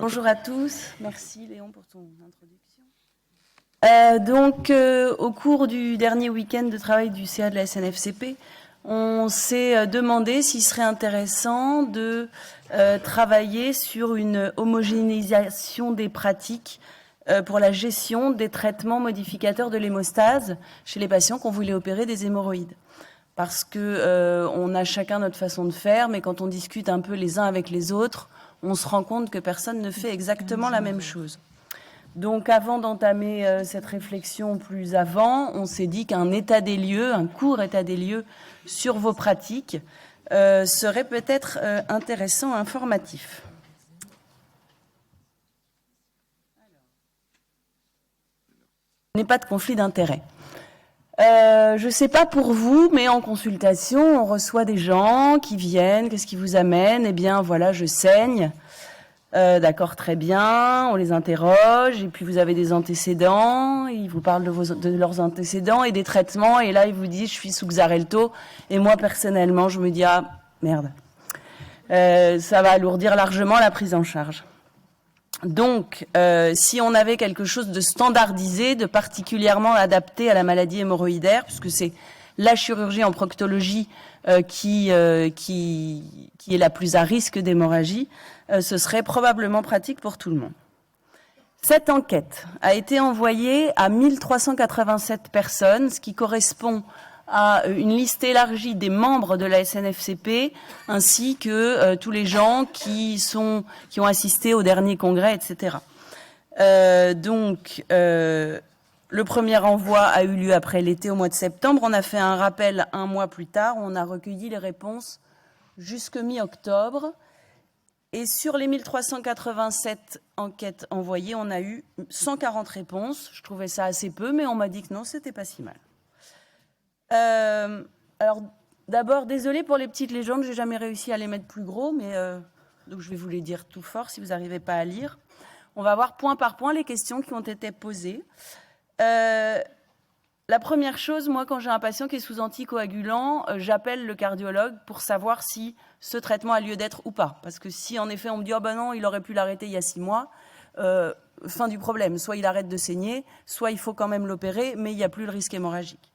Bonjour à tous. Merci Léon pour ton introduction. Au cours du dernier week-end de travail du CA de la SNFCP, on s'est demandé s'il serait intéressant de travailler sur une homogénéisation des pratiques pour la gestion des traitements modificateurs de l'hémostase chez les patients qu'on voulait opérer des hémorroïdes. Parce que on a chacun notre façon de faire, mais quand on discute un peu les uns avec les autres, on se rend compte que personne ne fait exactement la même chose. Donc avant d'entamer cette réflexion plus avant, on s'est dit qu'un état des lieux, un court état des lieux sur vos pratiques serait peut-être intéressant, informatif. Il n'y a pas de conflit d'intérêts. Je ne sais pas pour vous, mais en consultation, on reçoit des gens qui viennent. Qu'est-ce qui vous amène ? Eh bien, voilà, je saigne. D'accord, très bien. On les interroge. Et puis, vous avez des antécédents. Ils vous parlent de leurs antécédents et des traitements. Et là, ils vous disent, je suis sous Xarelto. Et moi, personnellement, je me dis, ah, merde. Ça va alourdir largement la prise en charge. Donc, si on avait quelque chose de standardisé, de particulièrement adapté à la maladie hémorroïdaire, puisque c'est la chirurgie en proctologie qui est la plus à risque d'hémorragie, ce serait probablement pratique pour tout le monde. Cette enquête a été envoyée à 1387 personnes, ce qui correspond à une liste élargie des membres de la SNFCP, ainsi que tous les gens qui ont assisté au dernier congrès, etc. Le premier envoi a eu lieu après l'été, au mois de septembre. On a fait un rappel un mois plus tard. On a recueilli les réponses jusque mi-octobre. Et sur les 1387 enquêtes envoyées, on a eu 140 réponses. Je trouvais ça assez peu, mais on m'a dit que non, c'était pas si mal. Alors, d'abord, désolé pour les petites légendes, j'ai jamais réussi à les mettre plus gros, mais donc je vais vous les dire tout fort si vous n'arrivez pas à lire. On va voir point par point les questions qui ont été posées. La première chose, moi, quand j'ai un patient qui est sous anticoagulant, j'appelle le cardiologue pour savoir si ce traitement a lieu d'être ou pas. Parce que si, en effet, on me dit « Oh ben non, il aurait pu l'arrêter il y a 6 mois », fin du problème. Soit il arrête de saigner, soit il faut quand même l'opérer, mais il n'y a plus le risque hémorragique.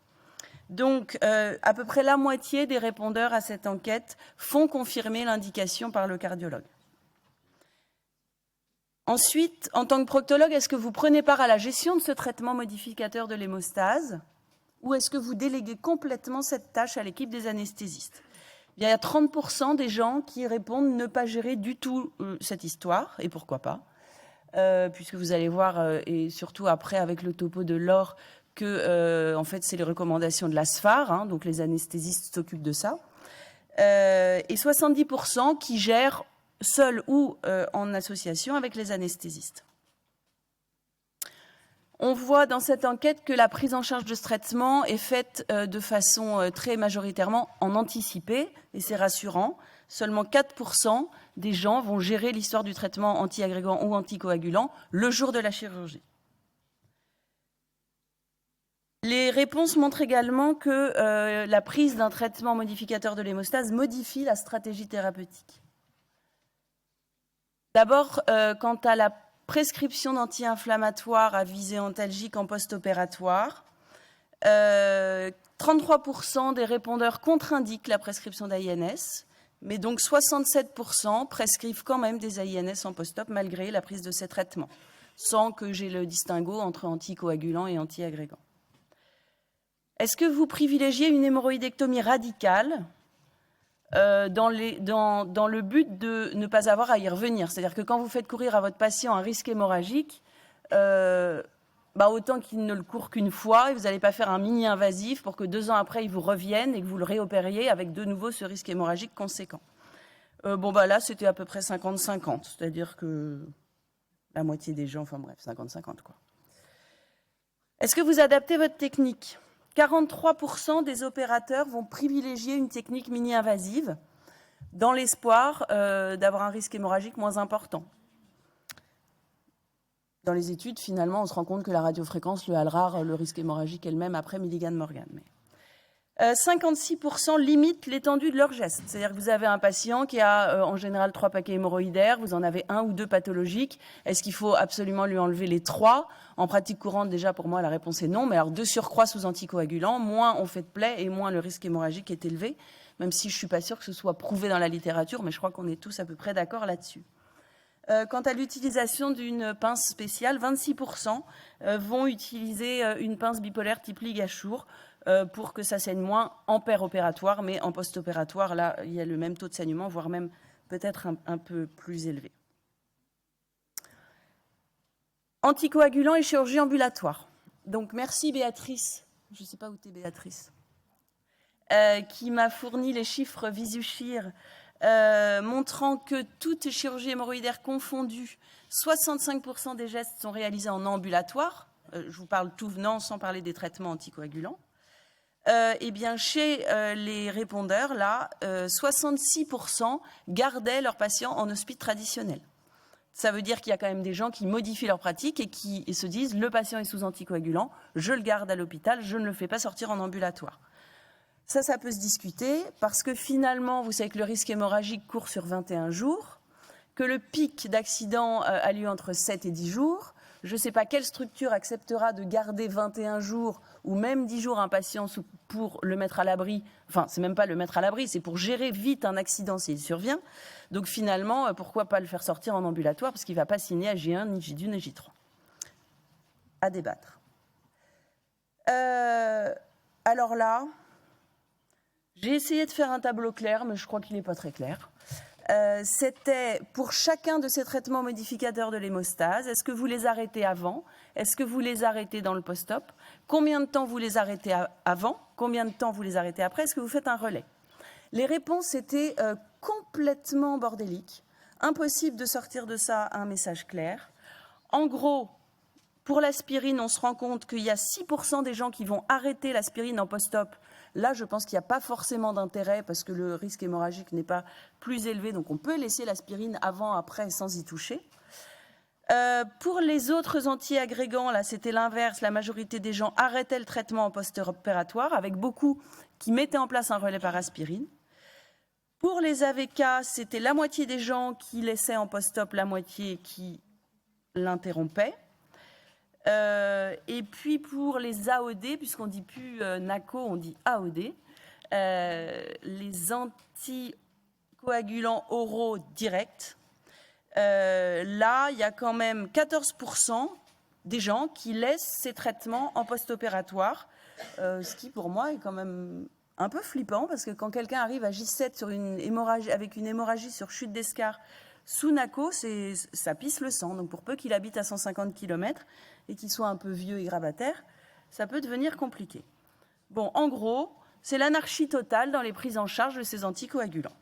Donc, à peu près la moitié des répondeurs à cette enquête font confirmer l'indication par le cardiologue. Ensuite, en tant que proctologue, est-ce que vous prenez part à la gestion de ce traitement modificateur de l'hémostase ou est-ce que vous déléguez complètement cette tâche à l'équipe des anesthésistes ? Il y a 30% des gens qui répondent ne pas gérer du tout cette histoire, et pourquoi pas, puisque vous allez voir, et surtout après avec le topo de Laure, que en fait c'est les recommandations de la SFAR, donc les anesthésistes s'occupent de ça, et 70% qui gèrent seuls ou en association avec les anesthésistes. On voit dans cette enquête que la prise en charge de ce traitement est faite de façon très majoritairement en anticipé, et c'est rassurant. Seulement 4% des gens vont gérer l'histoire du traitement antiagrégant ou anticoagulant le jour de la chirurgie. Les réponses montrent également que la prise d'un traitement modificateur de l'hémostase modifie la stratégie thérapeutique. D'abord, quant à la prescription d'anti-inflammatoires à visée antalgique en post-opératoire, 33% des répondeurs contre-indiquent la prescription d'AINS, mais donc 67% prescrivent quand même des AINS en post-op malgré la prise de ces traitements, sans que j'ai le distinguo entre anticoagulant et antiagrégant. Est-ce que vous privilégiez une hémorroïdectomie radicale dans le but de ne pas avoir à y revenir? C'est-à-dire que quand vous faites courir à votre patient un risque hémorragique, autant qu'il ne le court qu'une fois, et vous n'allez pas faire un mini-invasif pour que 2 ans après, il vous revienne et que vous le réopériez avec de nouveau ce risque hémorragique conséquent. Là, c'était à peu près 50-50, c'est-à-dire que la moitié des gens, 50-50, quoi. Est-ce que vous adaptez votre technique ? 43% des opérateurs vont privilégier une technique mini-invasive dans l'espoir d'avoir un risque hémorragique moins important. Dans les études, finalement, on se rend compte que la radiofréquence, le HALRAR, le risque hémorragique est le même après Milligan-Morgan. 56% limitent l'étendue de leurs gestes. C'est-à-dire que vous avez un patient qui a en général 3 paquets hémorroïdaires, vous en avez 1 ou 2 pathologiques. Est-ce qu'il faut absolument lui enlever les 3 ? En pratique courante, déjà, pour moi, la réponse est non. Mais alors, de surcroît sous anticoagulants, moins on fait de plaies et moins le risque hémorragique est élevé, même si je ne suis pas sûre que ce soit prouvé dans la littérature, mais je crois qu'on est tous à peu près d'accord là-dessus. Quant à l'utilisation d'une pince spéciale, 26% vont utiliser une pince bipolaire type Ligachour pour que ça saigne moins en péropératoire, mais en post-opératoire, là, il y a le même taux de saignement, voire même peut-être un peu plus élevé. Anticoagulants et chirurgie ambulatoire. Donc merci Béatrice, je ne sais pas où tu es Béatrice, qui m'a fourni les chiffres Visuchir montrant que toute chirurgie hémorroïdaire confondue, 65% des gestes sont réalisés en ambulatoire. Je vous parle tout venant sans parler des traitements anticoagulants. Eh bien, chez les répondeurs, là, 66% gardaient leurs patients en hospice traditionnel. Ça veut dire qu'il y a quand même des gens qui modifient leur pratique et qui se disent « le patient est sous anticoagulant, je le garde à l'hôpital, je ne le fais pas sortir en ambulatoire ». Ça peut se discuter parce que finalement, vous savez que le risque hémorragique court sur 21 jours, que le pic d'accident a lieu entre 7 et 10 jours. Je ne sais pas quelle structure acceptera de garder 21 jours ou même 10 jours un patient pour le mettre à l'abri. Enfin, c'est même pas le mettre à l'abri, c'est pour gérer vite un accident s'il survient. Donc finalement, pourquoi pas le faire sortir en ambulatoire parce qu'il ne va pas signer à J1, ni J2, ni J3. À débattre. Alors là... J'ai essayé de faire un tableau clair, mais je crois qu'il n'est pas très clair. C'était pour chacun de ces traitements modificateurs de l'hémostase. Est-ce que vous les arrêtez avant ? Est-ce que vous les arrêtez dans le post-op ? Combien de temps vous les arrêtez avant ? Combien de temps vous les arrêtez après ? Est-ce que vous faites un relais ? Les réponses étaient complètement bordéliques. Impossible de sortir de ça un message clair. En gros, pour l'aspirine, on se rend compte qu'il y a 6% des gens qui vont arrêter l'aspirine en post-op. Là, je pense qu'il n'y a pas forcément d'intérêt parce que le risque hémorragique n'est pas plus élevé. Donc, on peut laisser l'aspirine avant, après, sans y toucher. Pour les autres anti-agrégants, là, c'était l'inverse. La majorité des gens arrêtaient le traitement en post-opératoire, avec beaucoup qui mettaient en place un relais par aspirine. Pour les AVK, c'était la moitié des gens qui laissaient en post-op, la moitié qui l'interrompaient. Et puis pour les AOD, puisqu'on ne dit plus NACO, on dit AOD, les anticoagulants oraux directs, là, il y a quand même 14% des gens qui laissent ces traitements en post-opératoire, ce qui pour moi est quand même un peu flippant, parce que quand quelqu'un arrive à J7 sur une hémorragie, avec une hémorragie sur chute d'escar, sous NACO, ça pisse le sang. Donc pour peu qu'il habite à 150 km et qu'il soit un peu vieux et grabataire, ça peut devenir compliqué. Bon, en gros, c'est l'anarchie totale dans les prises en charge de ces anticoagulants.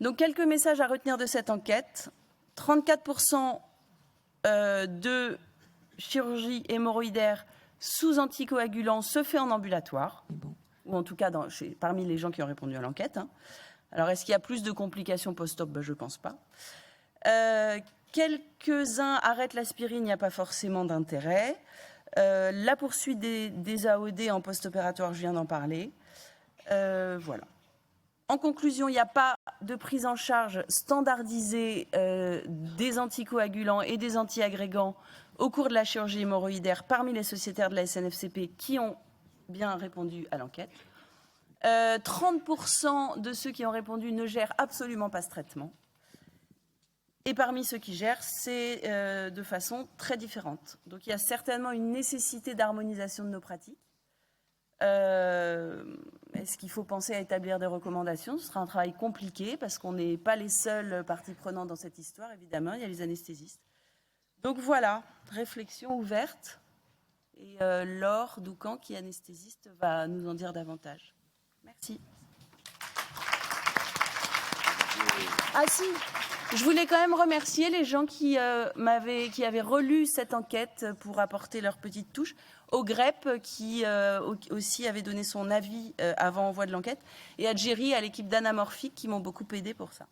Donc quelques messages à retenir de cette enquête. 34% de chirurgie hémorroïdaire sous anticoagulants se fait en ambulatoire, ou en tout cas parmi les gens qui ont répondu à l'enquête. Alors, est-ce qu'il y a plus de complications post-op ? Je ne pense pas. Quelques-uns arrêtent l'aspirine, il n'y a pas forcément d'intérêt. La poursuite des AOD en post-opératoire, je viens d'en parler. Voilà. En conclusion, il n'y a pas de prise en charge standardisée des anticoagulants et des antiagrégants au cours de la chirurgie hémorroïdaire parmi les sociétaires de la SNFCP qui ont bien répondu à l'enquête. 30% de ceux qui ont répondu ne gèrent absolument pas ce traitement. Et parmi ceux qui gèrent, c'est de façon très différente. Donc il y a certainement une nécessité d'harmonisation de nos pratiques. Est-ce qu'il faut penser à établir des recommandations ? Ce sera un travail compliqué parce qu'on n'est pas les seules parties prenantes dans cette histoire, évidemment. Il y a les anesthésistes. Donc voilà, réflexion ouverte. Et Laure Doucan, qui est anesthésiste, va nous en dire davantage. Merci. Ah si, je voulais quand même remercier les gens qui avaient relu cette enquête pour apporter leur petite touche. Au GREP, qui aussi avait donné son avis avant envoi de l'enquête. Et à Jerry, à l'équipe d'Anamorphique, qui m'ont beaucoup aidé pour ça.